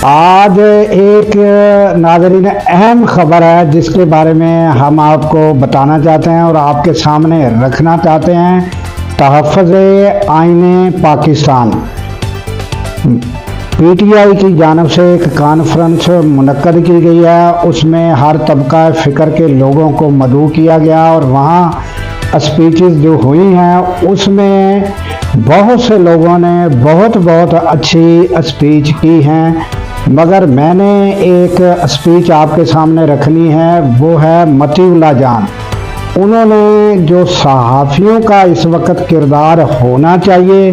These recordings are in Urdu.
آج ایک ناظرین اہم خبر ہے جس کے بارے میں ہم آپ کو بتانا چاہتے ہیں اور آپ کے سامنے رکھنا چاہتے ہیں۔ تحفظ آئین پاکستان، پی ٹی آئی کی جانب سے ایک کانفرنس منعقد کی گئی ہے۔ اس میں ہر طبقہ فکر کے لوگوں کو مدعو کیا گیا اور وہاں اسپیچز جو ہوئی ہیں اس میں بہت سے لوگوں نے بہت اچھی اسپیچ کی ہیں، مگر میں نے ایک اسپیچ آپ کے سامنے رکھنی ہے، وہ ہے متی اللہ جان۔ انہوں نے جو صحافیوں کا اس وقت کردار ہونا چاہیے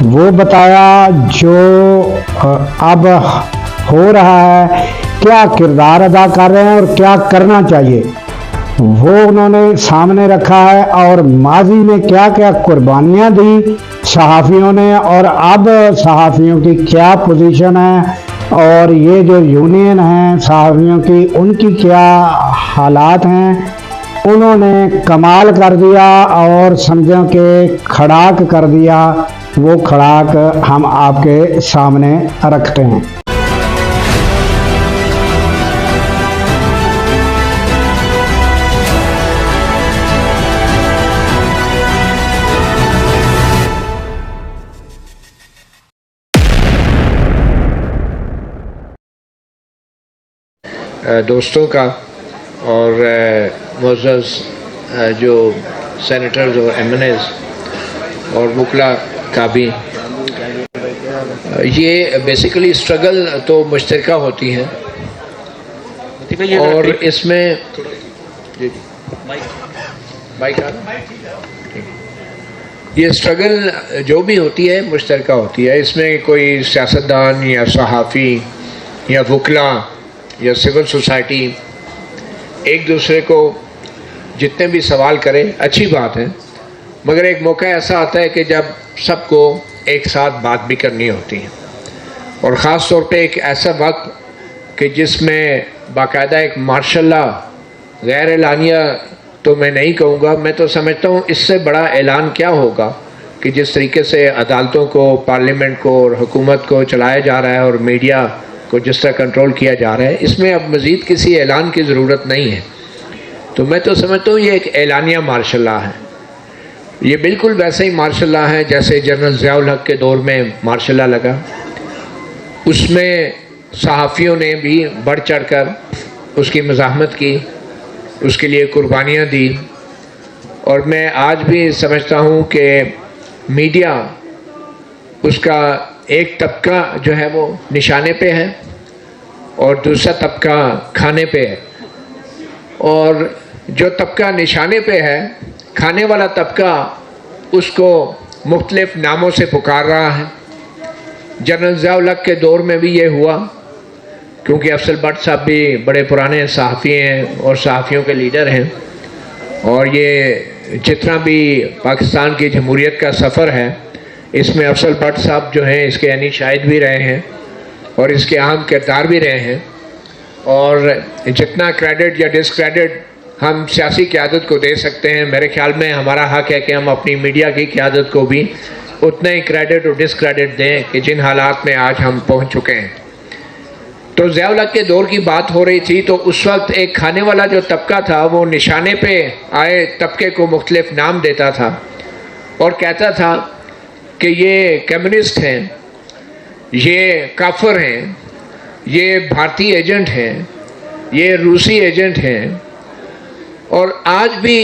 وہ بتایا، جو اب ہو رہا ہے، کیا کردار ادا کر رہے ہیں اور کیا کرنا چاہیے وہ انہوں نے سامنے رکھا ہے، اور ماضی میں کیا کیا قربانیاں دی صحافیوں نے اور اب صحافیوں کی کیا پوزیشن ہے، اور یہ جو یونین ہیں صحافیوں کی ان کی کیا حالات ہیں۔ انہوں نے کمال کر دیا اور سمجھو کہ کھڑاک کر دیا، وہ کھڑاک ہم آپ کے سامنے رکھتے ہیں۔ دوستوں کا اور معزز جو سینیٹرز اور ایم این ایز اور وکلا کا بھی، یہ بیسیکلی اسٹرگل تو مشترکہ ہوتی ہیں اور اس میں یہ اسٹرگل جو بھی ہوتی ہے مشترکہ ہوتی ہے۔ اس میں کوئی سیاستدان یا صحافی یا وکلا یا سول سوسائٹی ایک دوسرے کو جتنے بھی سوال کرے اچھی بات ہے، مگر ایک موقع ایسا آتا ہے کہ جب سب کو ایک ساتھ بات بھی کرنی ہوتی ہے، اور خاص طور پہ ایک ایسا وقت کہ جس میں باقاعدہ ایک مارشل لا، غیر اعلانیہ تو میں نہیں کہوں گا، میں تو سمجھتا ہوں اس سے بڑا اعلان کیا ہوگا کہ جس طریقے سے عدالتوں کو، پارلیمنٹ کو اور حکومت کو چلایا جا رہا ہے اور میڈیا کو جس طرح کنٹرول کیا جا رہا ہے، اس میں اب مزید کسی اعلان کی ضرورت نہیں ہے۔ تو میں تو سمجھتا ہوں یہ ایک اعلانیہ مارشل لا ہے۔ یہ بالکل ویسے ہی مارشل لا ہے جیسے جنرل ضیاء الحق کے دور میں مارشل لا لگا۔ اس میں صحافیوں نے بھی بڑھ چڑھ کر اس کی مزاحمت کی، اس کے لیے قربانیاں دی، اور میں آج بھی سمجھتا ہوں کہ میڈیا اس کا ایک طبقہ جو ہے وہ نشانے پہ ہے اور دوسرا طبقہ کھانے پہ ہے، اور جو طبقہ نشانے پہ ہے، کھانے والا طبقہ، اس کو مختلف ناموں سے پکار رہا ہے۔ جنرل ضیاء الحق کے دور میں بھی یہ ہوا، کیونکہ افضل بٹ صاحب بھی بڑے پرانے صحافی ہیں اور صحافیوں کے لیڈر ہیں، اور یہ جتنا بھی پاکستان کی جمہوریت کا سفر ہے اس میں افضل بٹ صاحب جو ہیں اس کے یعنی شاہد بھی رہے ہیں اور اس کے اہم کردار بھی رہے ہیں، اور جتنا کریڈٹ یا ڈس کریڈٹ ہم سیاسی قیادت کو دے سکتے ہیں، میرے خیال میں ہمارا حق ہے کہ ہم اپنی میڈیا کی قیادت کو بھی اتنا ہی کریڈٹ اور ڈس کریڈٹ دیں کہ جن حالات میں آج ہم پہنچ چکے ہیں۔ تو ضیاء الحق کے دور کی بات ہو رہی تھی، تو اس وقت ایک کھانے والا جو طبقہ تھا وہ نشانے پہ آئے طبقے کو مختلف نام دیتا تھا اور کہتا تھا کہ یہ کمیونسٹ ہیں، یہ کافر ہیں، یہ بھارتی ایجنٹ ہیں، یہ روسی ایجنٹ ہیں۔ اور آج بھی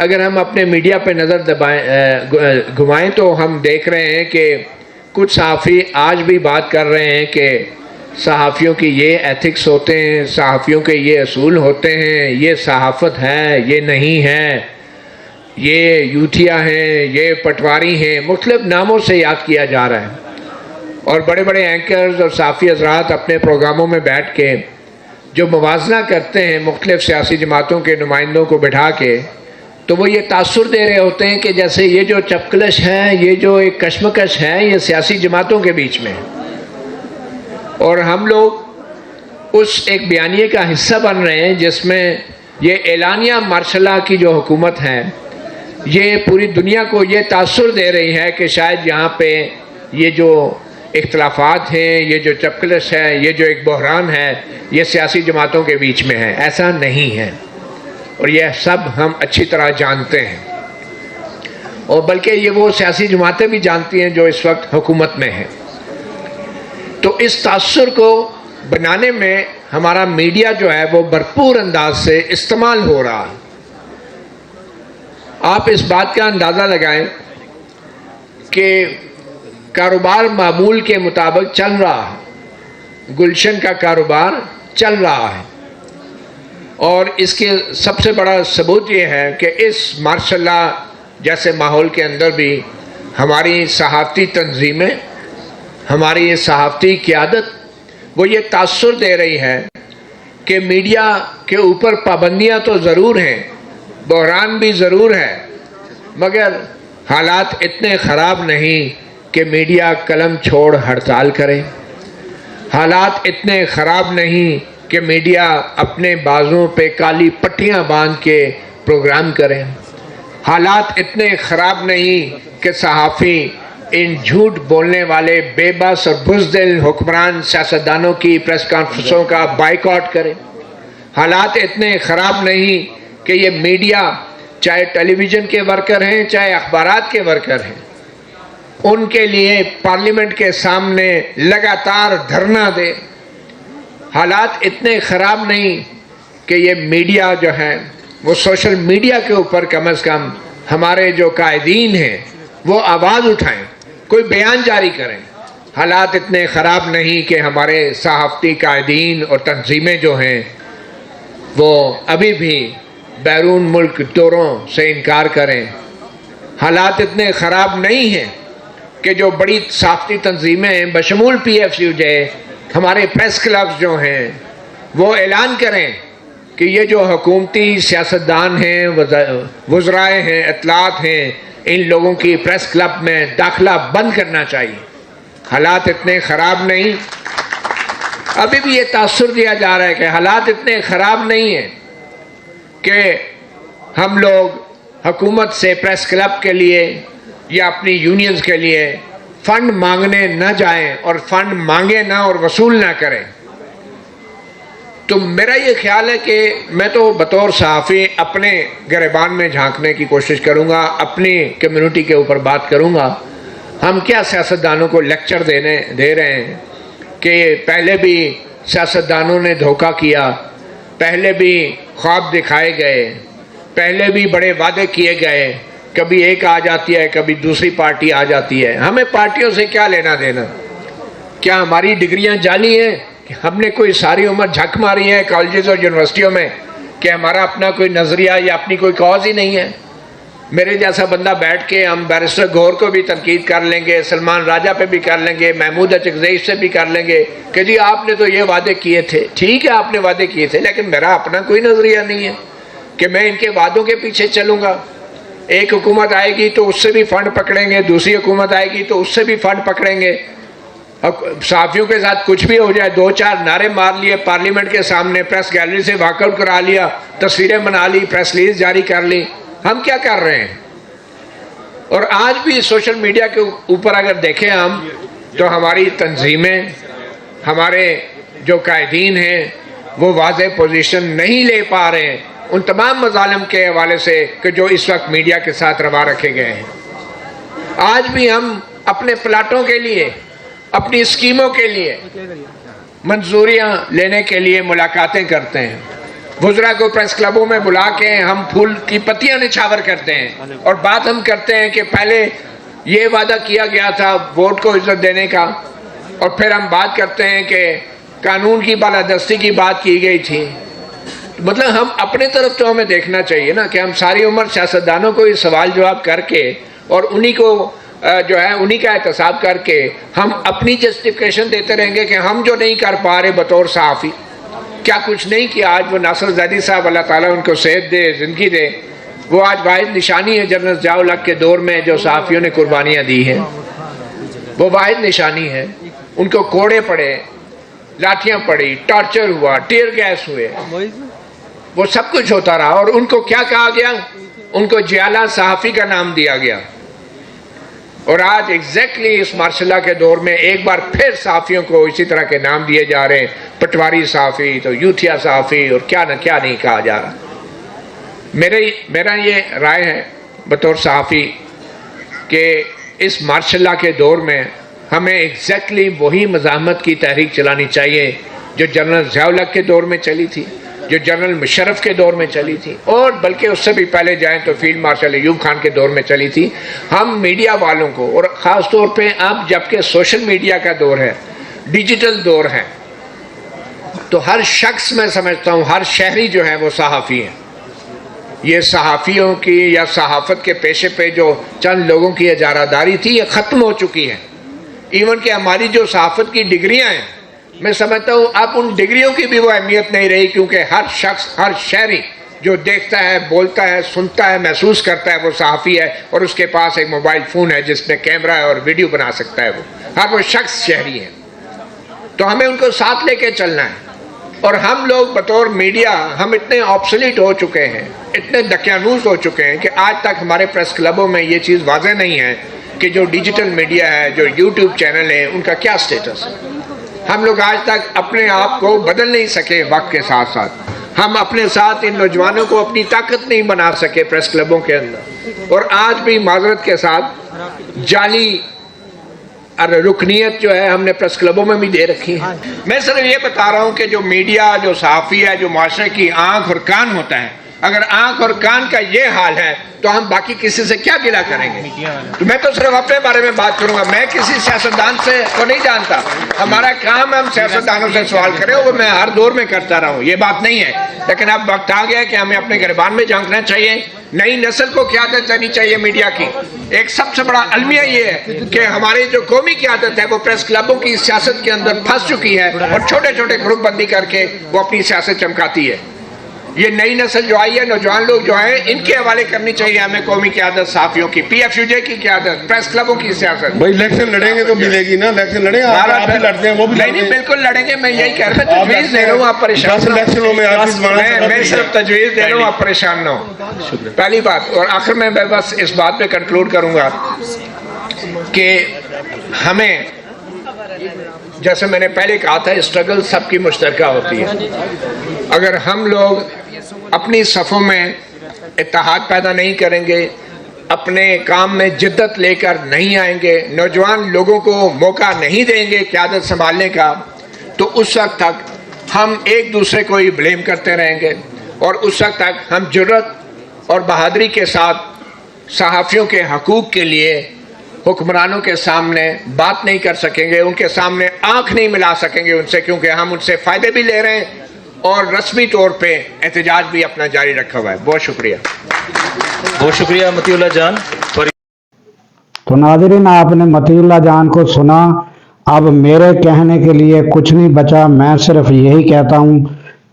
اگر ہم اپنے میڈیا پہ نظر گھمائیں تو ہم دیکھ رہے ہیں کہ کچھ صحافی آج بھی بات کر رہے ہیں کہ صحافیوں کی یہ ایتھکس ہوتے ہیں، صحافیوں کے یہ اصول ہوتے ہیں، یہ صحافت ہے، یہ نہیں ہے، یہ یوتھیا ہیں، یہ پٹواری ہیں، مختلف ناموں سے یاد کیا جا رہا ہے۔ اور بڑے بڑے اینکرز اور صحافی حضرات اپنے پروگراموں میں بیٹھ کے جو موازنہ کرتے ہیں مختلف سیاسی جماعتوں کے نمائندوں کو بٹھا کے، تو وہ یہ تاثر دے رہے ہوتے ہیں کہ جیسے یہ جو چپکلش ہے، یہ جو ایک کشمکش ہے، یہ سیاسی جماعتوں کے بیچ میں ہے، اور ہم لوگ اس ایک بیانیے کا حصہ بن رہے ہیں جس میں یہ اعلانیہ مارشل لا کی جو حکومت ہے یہ پوری دنیا کو یہ تاثر دے رہی ہے کہ شاید یہاں پہ یہ جو اختلافات ہیں، یہ جو چپکلش ہے، یہ جو ایک بحران ہے، یہ سیاسی جماعتوں کے بیچ میں ہے. ایسا نہیں ہے، اور یہ سب ہم اچھی طرح جانتے ہیں، اور بلکہ یہ وہ سیاسی جماعتیں بھی جانتی ہیں جو اس وقت حکومت میں ہیں. تو اس تاثر کو بنانے میں ہمارا میڈیا جو ہے وہ بھرپور انداز سے استعمال ہو رہا ہے. آپ اس بات کا اندازہ لگائیں کہ کاروبار معمول کے مطابق چل رہا ہے، گلشن کا کاروبار چل رہا ہے، اور اس کے سب سے بڑا ثبوت یہ ہے کہ اس ماشاء اللہ جیسے ماحول کے اندر بھی ہماری صحافتی تنظیمیں، ہماری صحافتی قیادت وہ یہ تاثر دے رہی ہے کہ میڈیا کے اوپر پابندیاں تو ضرور ہیں، بحران بھی ضرور ہے، مگر حالات اتنے خراب نہیں کہ میڈیا قلم چھوڑ ہڑتال کرے. حالات اتنے خراب نہیں کہ میڈیا اپنے بازوں پہ کالی پٹیاں باندھ کے پروگرام کریں. حالات اتنے خراب نہیں کہ صحافی ان جھوٹ بولنے والے بے بس اور بزدل حکمران سیاستدانوں کی پریس کانفرنسوں کا بائیکاٹ کریں. حالات اتنے خراب نہیں کہ یہ میڈیا چاہے ٹیلی ویژن کے ورکر ہیں چاہے اخبارات کے ورکر ہیں، ان کے لیے پارلیمنٹ کے سامنے لگاتار دھرنا دے. حالات اتنے خراب نہیں کہ یہ میڈیا جو ہے وہ سوشل میڈیا کے اوپر کم از کم ہمارے جو قائدین ہیں وہ آواز اٹھائیں، کوئی بیان جاری کریں. حالات اتنے خراب نہیں کہ ہمارے صحافتی قائدین اور تنظیمیں جو ہیں وہ ابھی بھی بیرون ملک دوروں سے انکار کریں. حالات اتنے خراب نہیں ہیں کہ جو بڑی صحافتی تنظیمیں ہیں بشمول پی ایف یو جے، ہمارے پریس کلبز جو ہیں وہ اعلان کریں کہ یہ جو حکومتی سیاستدان ہیں، وزرائے ہیں، اطلاعات ہیں، ان لوگوں کی پریس کلب میں داخلہ بند کرنا چاہیے. حالات اتنے خراب نہیں. ابھی بھی یہ تاثر دیا جا رہا ہے کہ حالات اتنے خراب نہیں ہیں کہ ہم لوگ حکومت سے پریس کلب کے لیے یا اپنی یونینز کے لیے فنڈ مانگنے نہ جائیں اور فنڈ مانگے نہ اور وصول نہ کریں. تو میرا یہ خیال ہے کہ میں تو بطور صحافی اپنے گریبان میں جھانکنے کی کوشش کروں گا، اپنی کمیونٹی کے اوپر بات کروں گا. ہم کیا سیاستدانوں کو لیکچر دے رہے ہیں کہ پہلے بھی سیاستدانوں نے دھوکہ کیا، پہلے بھی خواب دکھائے گئے، پہلے بھی بڑے وعدے کیے گئے، کبھی ایک آ جاتی ہے کبھی دوسری پارٹی آ جاتی ہے. ہمیں پارٹیوں سے کیا لینا دینا؟ کیا ہماری ڈگریاں جعلی ہیں؟ ہم نے کوئی ساری عمر جھک ماری ہے کالجز اور یونیورسٹیوں میں کہ ہمارا اپنا کوئی نظریہ یا اپنی کوئی کاز ہی نہیں ہے؟ میرے جیسا بندہ بیٹھ کے ہم بیرسٹر گور کو بھی تنقید کر لیں گے، سلمان راجہ پہ بھی کر لیں گے، محمود اچکزئی سے بھی کر لیں گے کہ جی آپ نے تو یہ وعدے کیے تھے. ٹھیک ہے آپ نے وعدے کیے تھے، لیکن میرا اپنا کوئی نظریہ نہیں ہے کہ میں ان کے وعدوں کے پیچھے چلوں گا. ایک حکومت آئے گی تو اس سے بھی فنڈ پکڑیں گے، دوسری حکومت آئے گی تو اس سے بھی فنڈ پکڑیں گے. صحافیوں کے ساتھ کچھ بھی ہو جائے، دو چار نعرے مار لیے پارلیمنٹ کے سامنے، پریس گیلری سے واک آؤٹ کرا لیا، تصویریں بنا لی، پریس ریلیز جاری کر لی. ہم کیا کر رہے ہیں؟ اور آج بھی سوشل میڈیا کے اوپر اگر دیکھیں ہم تو ہماری تنظیمیں، ہمارے جو قائدین ہیں وہ واضح پوزیشن نہیں لے پا رہے ہیں ان تمام مظالم کے حوالے سے کہ جو اس وقت میڈیا کے ساتھ روا رکھے گئے ہیں. آج بھی ہم اپنے پلاٹوں کے لیے، اپنی اسکیموں کے لیے منظوریاں لینے کے لیے ملاقاتیں کرتے ہیں. وزراء کو پریس کلبوں میں بلا کے ہم پھول کی پتیاں نچھاور کرتے ہیں اور بات ہم کرتے ہیں کہ پہلے یہ وعدہ کیا گیا تھا ووٹ کو عزت دینے کا، اور پھر ہم بات کرتے ہیں کہ قانون کی بالادستی کی بات کی گئی تھی. مطلب ہم اپنے طرف تو ہمیں دیکھنا چاہیے نا کہ ہم ساری عمر سیاستدانوں کو یہ سوال جواب کر کے اور انہی کو جو ہے انہی کا احتساب کر کے ہم اپنی جسٹیفیکیشن دیتے رہیں گے کہ ہم جو نہیں کر پا رہے بطور صحافی، کیا کچھ نہیں کیا. آج وہ ناصر زیدی صاحب اللہ تعالیٰ ان کو صحت دے، زندگی دے، وہ آج واحد نشانی ہے جنرل ضیاء الحق کے دور میں جو صحافیوں نے قربانیاں دی ہیں، وہ واحد نشانی ہے. ان کو کوڑے پڑے، لاٹھیاں پڑی، ٹارچر ہوا، ٹیئر گیس ہوئے، وہ سب کچھ ہوتا رہا، اور ان کو کیا کہا گیا؟ ان کو جیالہ صحافی کا نام دیا گیا. اور آج ایگزیکٹلی اس مارشل لا کے دور میں ایک بار پھر صحافیوں کو اسی طرح کے نام دیے جا رہے ہیں، پٹواری صحافی تو یوتھیا صحافی اور کیا نہ کیا نہیں کہا جا رہا۔ میرا یہ رائے ہے بطور صحافی کہ اس مارشل لا کے دور میں ہمیں ایگزیکٹلی وہی مزاحمت کی تحریک چلانی چاہیے جو جنرل ضیاء الحق کے دور میں چلی تھی، جو جنرل مشرف کے دور میں چلی تھی، اور بلکہ اس سے بھی پہلے جائیں تو فیلڈ مارشل ایوب خان کے دور میں چلی تھی۔ ہم میڈیا والوں کو، اور خاص طور پہ اب جبکہ سوشل میڈیا کا دور ہے، ڈیجیٹل دور ہے، تو ہر شخص میں سمجھتا ہوں ہر شہری جو ہے وہ صحافی ہے۔ یہ صحافیوں کی یا صحافت کے پیشے پہ جو چند لوگوں کی اجارہ داری تھی، یہ ختم ہو چکی ہے۔ ایون کہ ہماری جو صحافت کی ڈگریاں ہیں، میں سمجھتا ہوں اب ان ڈگریوں کی بھی وہ اہمیت نہیں رہی، کیونکہ ہر شخص، ہر شہری جو دیکھتا ہے، بولتا ہے، سنتا ہے، محسوس کرتا ہے وہ صحافی ہے، اور اس کے پاس ایک موبائل فون ہے جس میں کیمرہ ہے اور ویڈیو بنا سکتا ہے۔ ہر وہ شخص شہری ہے، تو ہمیں ان کو ساتھ لے کے چلنا ہے۔ اور ہم لوگ بطور میڈیا ہم اتنے آبسلیٹ ہو چکے ہیں، اتنے دقیانوس ہو چکے ہیں کہ آج تک ہمارے پریس کلبوں میں یہ چیز واضح نہیں ہے کہ جو ڈیجیٹل میڈیا ہے، جو یوٹیوب چینل ہے، ان کا کیا سٹیٹس ہے۔ ہم لوگ آج تک اپنے آپ کو بدل نہیں سکے وقت کے ساتھ ساتھ، ہم اپنے ساتھ ان نوجوانوں کو اپنی طاقت نہیں بنا سکے پریس کلبوں کے اندر، اور آج بھی معذرت کے ساتھ جعلی رکنیت جو ہے ہم نے پریس کلبوں میں بھی دے رکھی ہے۔ میں صرف یہ بتا رہا ہوں کہ جو میڈیا، جو صحافی ہے، جو معاشرے کی آنکھ اور کان ہوتا ہے، اگر آنکھ اور کان کا یہ حال ہے تو ہم باقی کسی سے کیا گلہ کریں گے؟ تو میں تو صرف اپنے بارے میں بات کروں گا، میں کسی سیاستدان سے کو نہیں جانتا۔ ہمارا کام ہم سیاستدانوں سے سوال کریں، وہ میں ہر دور میں کرتا رہا ہوں، یہ بات نہیں ہے، لیکن اب وقت آ گیا کہ ہمیں اپنے گریبان میں جھانکنا چاہیے۔ نئی نسل کو قیادت دینی چاہیے میڈیا کی۔ ایک سب سے بڑا المیہ یہ ہے کہ ہماری جو قومی قیادت ہے وہ پریس کلبوں کی سیاست کے اندر پھنس چکی ہے، اور چھوٹے چھوٹے گروپ بندی کر کے وہ اپنی سیاست چمکاتی ہے۔ یہ نئی نسل جو آئی ہے، نوجوان لوگ جو ہیں، ان کے حوالے کرنی چاہیے ہمیں قومی قیادت، صحافیوں کی، پی ایف یو جے کی قیادت، پریس کلبوں کی سیاست۔ بھائی الیکشن لڑیں گے تو ملے گی نا، الیکشن لڑیں گے، آپ بھی لڑتے ہیں، وہ بھی نہیں بالکل لڑیں گے، میں یہی کہہ رہا ہوں، تجویز دے رہا ہوں، آپ پریشان نہ ہوں، میں صرف تجویز دے رہا ہوں، آپ پریشان نہ ہوں۔ پہلی بات، اور آخر میں بس اس بات پہ کنکلوڈ کروں گا کہ ہمیں، جیسے میں نے پہلے کہا تھا، اسٹرگل سب کی مشترکہ ہوتی ہے۔ اگر ہم لوگ اپنی صفوں میں اتحاد پیدا نہیں کریں گے، اپنے کام میں جدت لے کر نہیں آئیں گے، نوجوان لوگوں کو موقع نہیں دیں گے قیادت سنبھالنے کا، تو اس وقت تک ہم ایک دوسرے کو ہی بلیم کرتے رہیں گے، اور اس وقت تک ہم جرأت اور بہادری کے ساتھ صحافیوں کے حقوق کے لیے حکمرانوں کے سامنے بات نہیں کر سکیں گے، ان کے سامنے آنکھ نہیں ملا سکیں گے ان سے، کیونکہ ہم ان سے فائدے بھی لے رہے ہیں اور رسمی طور پہ احتجاج بھی اپنا جاری رکھا ہوا ہے۔ بہت شکریہ۔ بہت شکریہ متی اللہ جان۔ تو ناظرین، آپ نے متی اللہ جان کو سنا۔ اب میرے کہنے کے لیے کچھ نہیں بچا، میں صرف یہی کہتا ہوں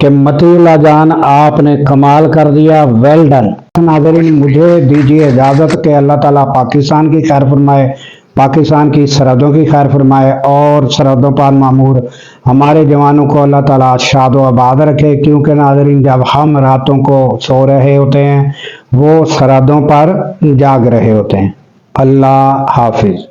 کہ متی اللہ جان آپ نے کمال کر دیا، ویل ڈن۔ ناظرین، مجھے دیجیے اجازت کہ اللہ تعالیٰ پاکستان کی خیر فرمائے، پاکستان کی سرحدوں کی خیر فرمائے، اور سرحدوں پر معمور ہمارے جوانوں کو اللہ تعالیٰ شاد و آباد رکھے، کیونکہ ناظرین جب ہم راتوں کو سو رہے ہوتے ہیں وہ سرحدوں پر جاگ رہے ہوتے ہیں۔ اللہ حافظ۔